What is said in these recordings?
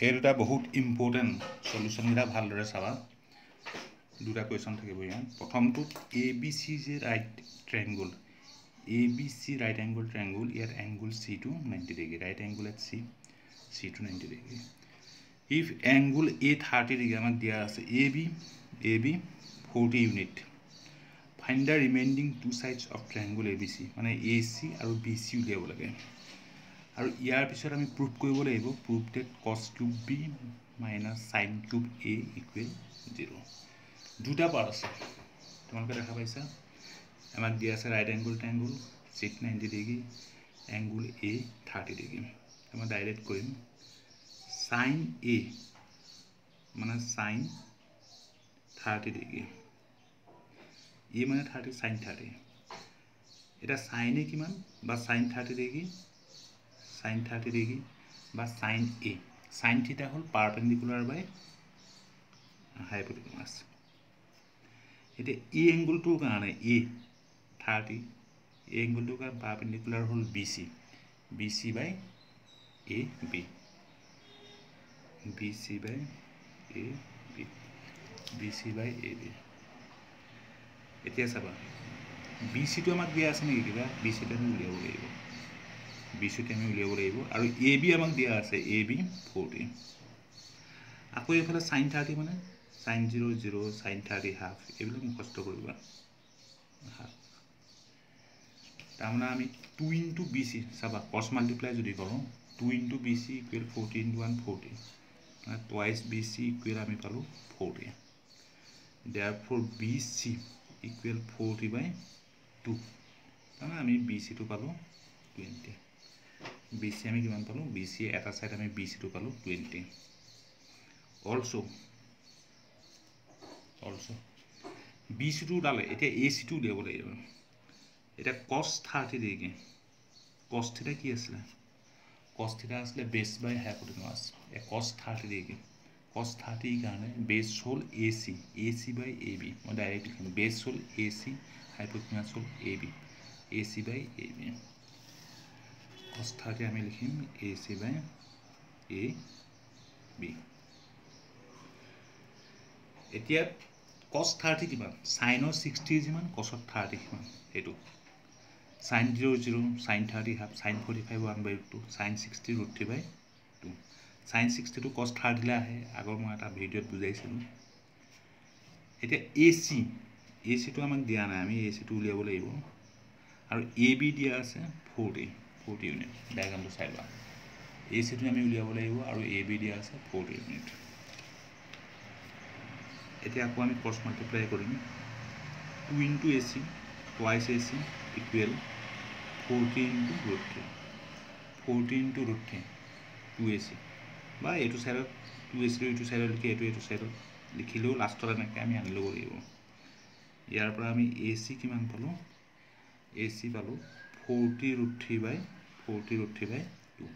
এই দুটা বহুত ইম্পৰ্টেণ্ট সলিউশনটা ভালদৰে চাবা দুটা কোৱেশ্চন থাকিব ইয়াত প্ৰথমটো ABC যে right ট্ৰায়াঙ্গল ABC right angle triangle yet angle C to 90 degree right angle at C to 90 degree if angle A 30 degree amak dia ase AB 40 unit find the remaining two sides of triangle ABC mane AC aru BC uliabo lage aru iar pisot ami prove koribo lagibo prove that cos cube B minus sin cube A equal 0 duta part ase tomaloke dekha paisa amak dia ase right angle triangle sit 90 degree angle A 30 degree ama direct korim sin A mane sin 30 degree A mane 30 sin 30 eta sin A kiman ba sin 30 degree ba sin A sin theta hol perpendicular by hypotenuse eta A angle to karone A 30 angle to ka perpendicular hol BC by AB BC by AB etia saba BC to amak dia ase neki kiba BC to ami uliabo lagibo BC to ami uliabo lagibo aru AB amak dia ase AB 40 ako efala sin 30 mane sin 0 0 sin 30 half ebilo mukhasth koriba half tamna ami 2 into BC saba cos multiply jodi koro 2 into BC equal 40 into 140 twice BC equal ami palu 40 therefore BC equal 40 by 2 tamna ami BC to palu 20 BC ami kiman palu BC eta side ami BC to palu 20 also BC to dale eta AC to diabo lagibo এটা cos 30 degree cos theta ki asle cos theta asle base by hypotenuse a cos 30 degree cos 30 karone base hol AC by AB mo direct likhim base hol AC hypotenuse hol AB AC by AB cos 30 ami likhim AC by AB etia cos 30 kiman sin 60 jiman cos 30 kiman etu sin 0 0 sin 30 half sin 45 1 by 2 sin 60 root 3 by 2 sin 60 to cos 30 la ahe agor moi eta video bujaisilu eta AC to amak dia na ami AC to uliabo lagibo aru AB dia ase 40 unit diagram to side ba AC to ami uliabo lagibo aru AB dia ase 40 unit eta ako ami cos multiply korim 2 into AC twice AC equal 40 into root 3 2AC ba etu side 2AC etu side likhe etu side likhilo last ra nake ami anilo koribo yar pora ami AC kiman palu AC palu 40 root 3 by 2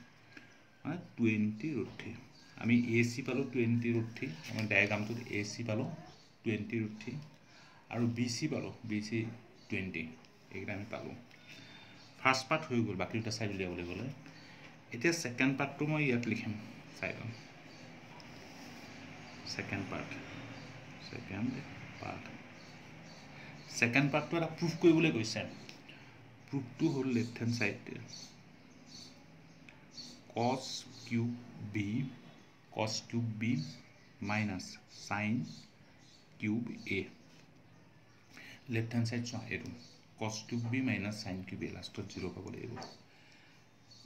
মানে 20 root 3 আমি AC পালো 20 root 3 আমাৰ ডায়াগ্ৰামটো AC পালো 20 root 3 আৰু BC পালো BC 20 এইটা আমি পালো ফার্স্ট পার্ট হৈ গল বাকি দুটা সাইড উলিয়াবলৈ গলে এতিয়া সেকেন্ড পার্টটো মই ইয়াত লিখিম সাইডত সেকেন্ড পার্টটো এটা প্রুফ কৰিবলৈ কৈছে প্রুফটো হল left hand side cos cube B minus sin cube A left hand side so etu cos cube B minus sin cube A last 0 পাব লাগিব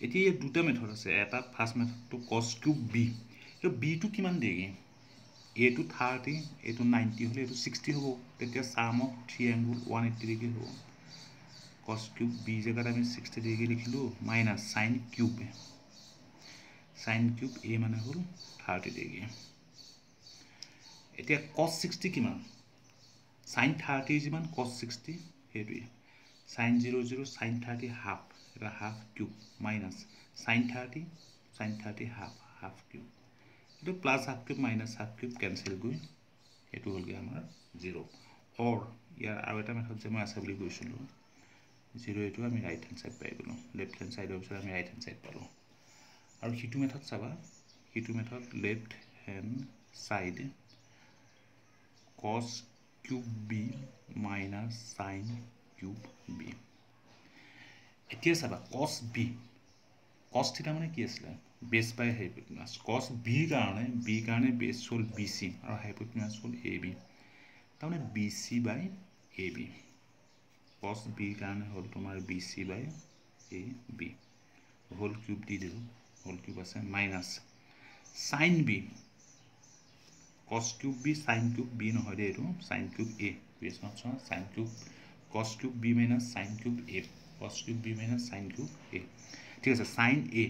এটি এই দুটা মেথড আছে এটা ফার্স্ট মেথড তো cos cube B তো B টু কিমান দেগি A to 30 A to 90 হলে এটো 60 হ'ব তেতিয়া sum of three angle 180 degree হ'ব cos cube B জায়গাত আমি 60 ডিগ্ৰী লিখিলো minus sin cube A মানে হল 30 ডিগ্ৰী এতিয়া cos 60 কিমান sin 30 যিমান cos 60 হেতুই sin 0 sin 30 half এটা half cube minus sin 30 half cube এটো plus half cube minus half cube cancel গৈ এটো হল গৈ আমাৰ 0 or ইয়াৰ আৰু এটা মেথড যে মই আছে বুলি কৈছিলো 0 এটো আমি রাইট হ্যান্ড সাইড পাই গলো লেফট হ্যান্ড সাইড অপশন আমি রাইট হ্যান্ড সাইড পালো আৰু হিটু মেথড চাবা এইটো method left hand side cos cube b minus sin cube b এতিয়া চাবা cos b cos থিটা মানে কি আছিল বেস বাই হাইপোটেনাস cos b কাৰণে বেস হ'ল bc আৰু হাইপোটেনাস হ'ল ab তাৰমানে bc বাই ab cos b কাৰণে হ'ল তোমাৰ bc বাই ab হোল কিউব দি দিলো হোল কিউব আছে minus sin b cos cube b sin cube b নহয় দে এটো sin cube a base not sin cube cos cube b minus sin cube a cos cube b minus sin cube a ঠিক আছে sin a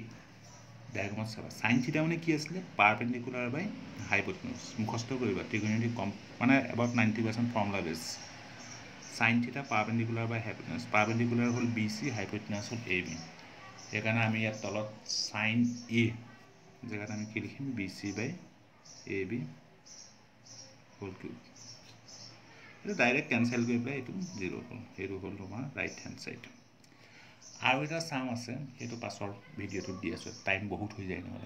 ডায়াগ্রামত চাবা sin থিটা মানে কি আছিল perpendicular বাই hypotenuse মুখস্থ কৰিবা ট্রিগোনোমেট্রিক কম মানে about 90% ফর্মুলা বেস sin থিটা পারপেন্ডিকুলার বাই হাইপোটেনাস পারপেন্ডিকুলার হল bc হাইপোটেনাস হল ab এখানে আমি ইয়াত তলত sin a জায়গাত আমি কি লিখিম bc বাই ab হোল কিউব এটা ডাইরেক্ট ক্যান্সেল কৰি পেলাই এটো 0 হ'ল এটো হ'ল তোমাৰ ৰাইট হ্যান্ড সাইড আৰু এটা সাম আছে এটো পাছৰ ভিডিওটো দি আছে টাইম বহুত হৈ যায় নহলে